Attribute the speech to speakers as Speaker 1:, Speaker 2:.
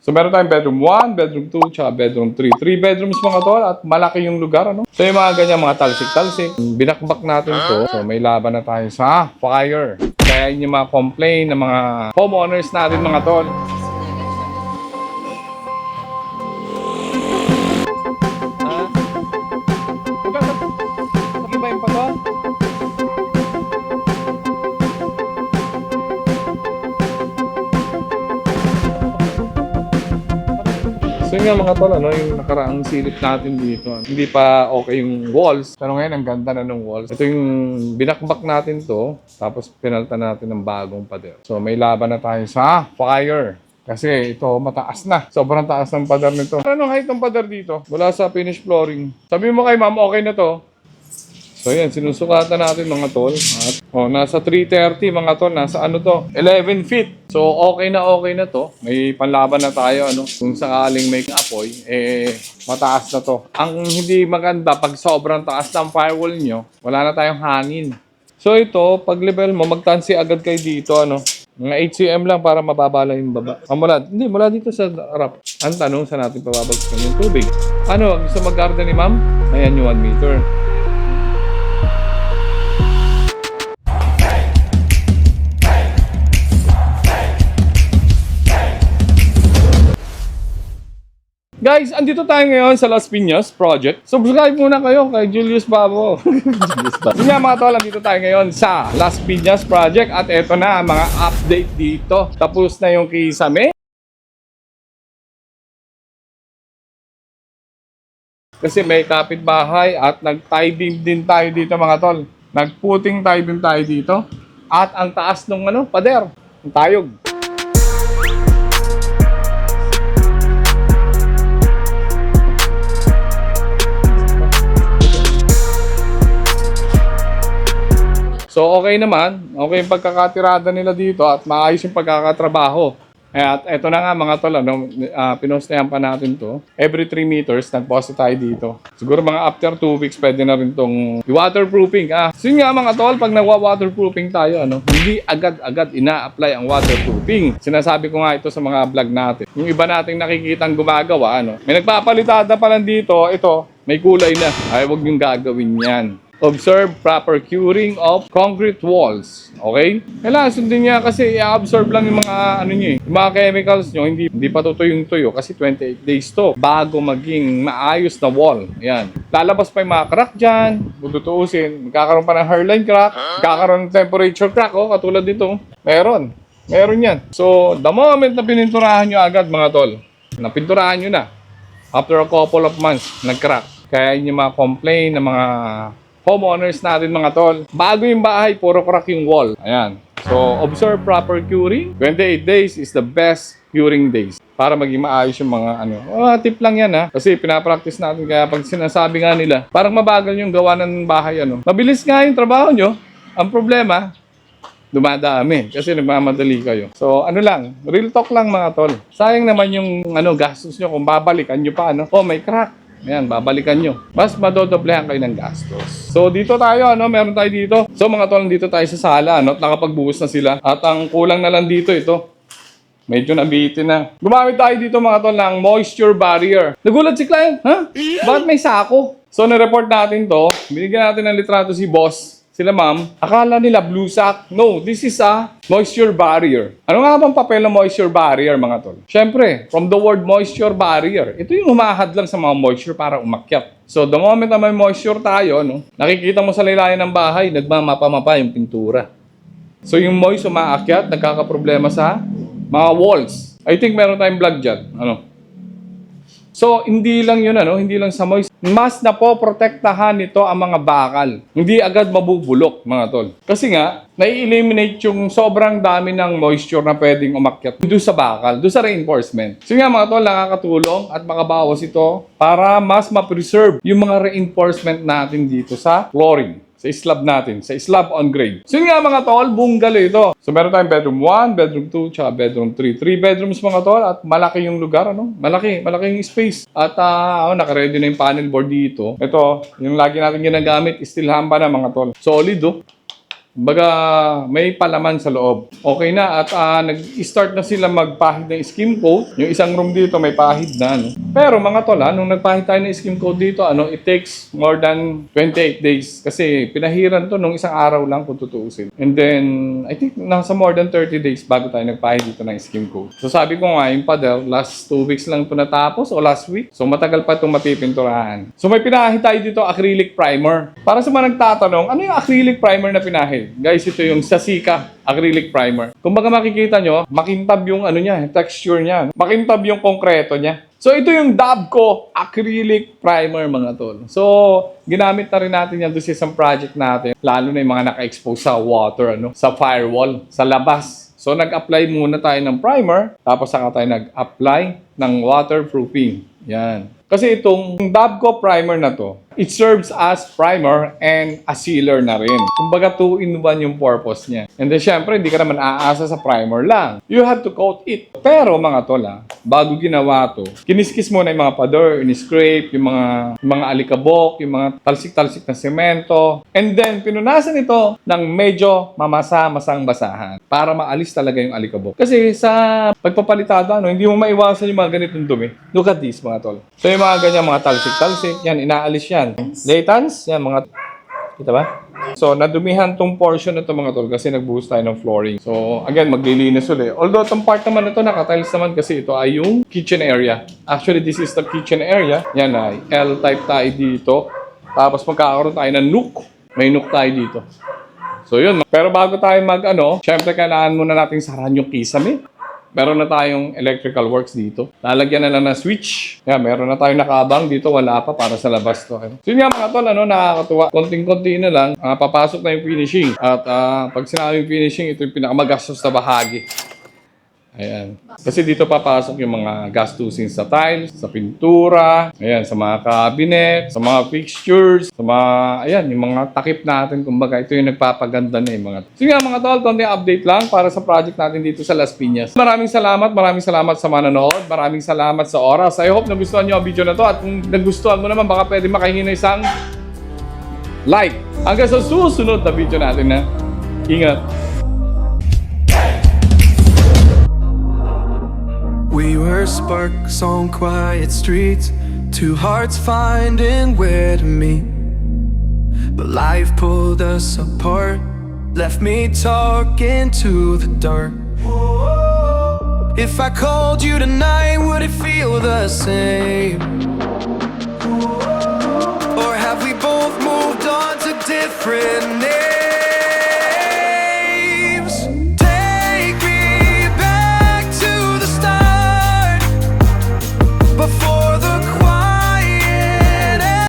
Speaker 1: So meron tayong bedroom 1, bedroom 2, tsaka bedroom 3. 3 bedrooms mga tol at malaki yung lugar, ano? So yung mga ganyan, mga talsik-talsik, binakbak natin to. So may laban na tayo sa fire. Kaya yun yung mga complain ng mga homeowners natin mga tol. Mag-ibayin pa to? So yun nga mga tol, ano, yung nakaraang silip natin dito. Hindi pa okay yung walls. Pero ngayon, ang ganda na ng walls. Ito yung binakbak natin to. Tapos pinalitan natin ng bagong pader. So may laban na tayo sa fire. Kasi ito mataas na. Sobrang taas ng pader nito. Anong height ng pader dito? Mula sa finish flooring. Sabi mo kay ma'am, okay na to. So yan, sinusukatan natin mga tol. At nasa 330 mga tol, nasa ano to? 11 feet. So okay na to. May panlaban na tayo, ano? Kung sakaling may apoy, mataas na to. Ang hindi maganda, pag sobrang taas ng firewall nyo, wala na tayong hangin. So ito, pag level mo, magtansi agad kayo dito, ano? Mga 8 cm lang para mababala yung baba. Mula dito sa harap. Ang tanong, saan natin pababagsakan yung tubig? Ano, gusto mag-garden ni ma'am? Ayan yung 1 meter. Guys, andito tayo ngayon sa Las Piñas Project. Subscribe muna kayo kay Julius Babo. Yun nga mga tol, andito tayo ngayon sa Las Piñas Project. At eto na, mga update dito. Tapos na yung kisame. Kasi may kapitbahay at nag-tie beam din tayo dito mga tol. Nag-putting tie beam tayo dito. At ang taas nung pader, ang tayog. So okay naman, okay yung pagkakatirada nila dito at maayos yung pagkakatrabaho. At eto na nga mga tol, pinostayan pa natin to. Every 3 meters, nagposte tayo dito. Siguro mga after 2 weeks, pwede na rin tong waterproofing. So yun nga mga tol, pag nagwa-waterproofing tayo, hindi agad-agad ina-apply ang waterproofing. Sinasabi ko nga ito sa mga vlog natin. Yung iba nating nakikitang gumagawa, may nagpapalitada pa lang dito, ito, may kulay na. Ay, huwag yung gagawin yan. Observe proper curing of concrete walls. Okay? Kailangan sundin niya kasi i-absorb lang yung mga yung mga chemicals nyo, hindi pa tutuyong-tuyo kasi 28 days to bago maging maayos na wall. Ayan. Lalabas pa yung mga crack dyan, bututuusin, magkakaroon pa ng hairline crack, magkakaroon ng temperature crack, katulad dito. Meron yan. So, the moment na pininturahan nyo agad mga tol, napinturahan nyo na, after a couple of months, nag-crack. Kaya yung mga complain ng mga homeowners natin mga tol. Bago yung bahay, puro crack yung wall. Ayan. So, observe proper curing. 28 days is the best curing days. Para maging maayos yung mga tip lang yan ha. Kasi pinapractice natin. Kaya pag sinasabi nga nila, parang mabagal yung gawa ng bahay Mabilis nga yung trabaho nyo. Ang problema, dumadami. Kasi nagmamadali kayo. So, real talk lang mga tol. Sayang naman yung gastos nyo kung babalikan nyo pa. May crack. Ayan, babalikan nyo. Mas madodoblehan kayo ng gastos. So, dito tayo, meron tayo dito. So, mga tol, dito tayo sa sala, nakapagbuhos na sila. At ang kulang na lang dito, ito. Medyo nabitin na. Gumamit tayo dito, mga tol, ng moisture barrier. Nagulat si client, ha? Bakit may sako? So, na-report natin to. Binigyan natin ng litrato si boss. Sila ma'am, akala nila blue sack. No, this is a moisture barrier. Ano nga bang papel ng moisture barrier mga tol? Siyempre, from the word moisture barrier, ito yung humahad lang sa mga moisture para umakyat. So, the moment na may moisture tayo, nakikita mo sa laylayan ng bahay, nagmamapa-mapa yung pintura. So, yung moist umaakyat, nagkakaproblema sa mga walls. I think meron tayong vlog dyan. So, hindi lang yun, hindi lang sa moist. Mas napoprotektahan nito ang mga bakal. Hindi agad mabubulok, mga tol. Kasi nga, nai-eliminate yung sobrang dami ng moisture na pwedeng umakyat doon sa bakal, doon sa reinforcement. So nga, mga tol, nakakatulong at makabawas ito para mas ma-preserve yung mga reinforcement natin dito sa flooring. Sa slab natin, sa slab on grade. So yun nga mga tol, bungalow ito. So meron tayong bedroom 1, bedroom 2, tsaka bedroom 3. 3 bedrooms mga tol at malaki yung lugar, Malaki yung space. At naka-ready na yung panel board dito. Ito, yung lagi natin ginagamit, steel hamba na mga tol. Solid, Kumbaga, may palaman sa loob. Okay na at nag-start na sila magpahid ng skim coat. Yung isang room dito may pahid na. No? Pero mga tol, nung nagpahid tayo ng skim coat dito, it takes more than 28 days. Kasi pinahiran to nung isang araw lang kung tutuusin. And then, I think nasa more than 30 days bago tayo nagpahid dito ng skim coat. So sabi ko nga, yung paddle, last 2 weeks lang ito natapos o last week. So matagal pa itong mapipinturahan. So may pinahid tayo dito, acrylic primer. Para sa mga nagtatanong, ano yung acrylic primer na pinahid? Guys, ito yung Sasika acrylic primer. Kung baga makikita nyo, makintab yung texture niya. Makintab yung konkreto niya. So ito yung Dabco acrylic primer mga tol. So ginamit na rin natin yan doon sa isang project natin. Lalo na yung mga naka-expose sa water, sa firewall, sa labas. So nag-apply muna tayo ng primer, tapos saka tayo nag-apply ng waterproofing. Yan. Kasi itong Dabco primer na to, it serves as primer and a sealer na rin. Kumbaga 2-in-1 yung purpose niya. And then syempre, hindi ka naman aasa sa primer lang. You have to coat it. Pero mga tola, bago ginawa to, kiniskis muna yung mga pader, in-scrape, yung mga alikabok, yung mga talsik-talsik na semento. And then, pinunasan ito ng medyo masang basahan para maalis talaga yung alikabok. Kasi sa pagpapalitada, hindi mo maiwasan yung mga ganitong dumi. Look at this mga tol. So yung mga ganyan, mga talsik-talsik, yan, inaalis yan. Laytans, yan mga, kita ba? So, nadumihan tong portion na to mga tol kasi nagbuhos tayo ng flooring. So, again, maglilinis ulit. Although, itong part naman na to, nakatiles naman kasi ito ay yung kitchen area. Actually, this is the kitchen area. Yan ay, L-type tayo dito. Tapos, magkakaroon tayo ng nook. May nook tayo dito. So, yun. Pero bago tayo syempre, kailangan muna natin sarahan yung kisame. Meron na tayong electrical works dito. Lalagyan na lang ng switch. Yan, meron na tayong nakabang dito. Wala pa para sa labas to. So yun nga mga tol, nakakatuwa. Konting-konti na lang, papasok na yung finishing. At pag sinabing finishing, ito yung pinakamagastos na bahagi. Ayan. Kasi dito papasok yung mga gastusin sa tiles, sa pintura, ayan, sa mga cabinet, sa mga fixtures, sa mga, ayan, yung mga takip natin. Kumbaga, ito yung nagpapaganda na yung mga. So nga mga tol, konting update lang para sa project natin dito sa Las Piñas. Maraming salamat sa manonood. Maraming salamat sa oras. I hope nagustuhan nyo ang video na to. At kung nagustuhan mo naman, baka pwede makahingi ng isang like. Hanggang sa susunod na video natin na. Ingat!
Speaker 2: We were sparks on quiet streets, two hearts finding where to meet. But life pulled us apart, left me talking to the dark. If I called you tonight, would it feel the same? Or have we both moved on to different names?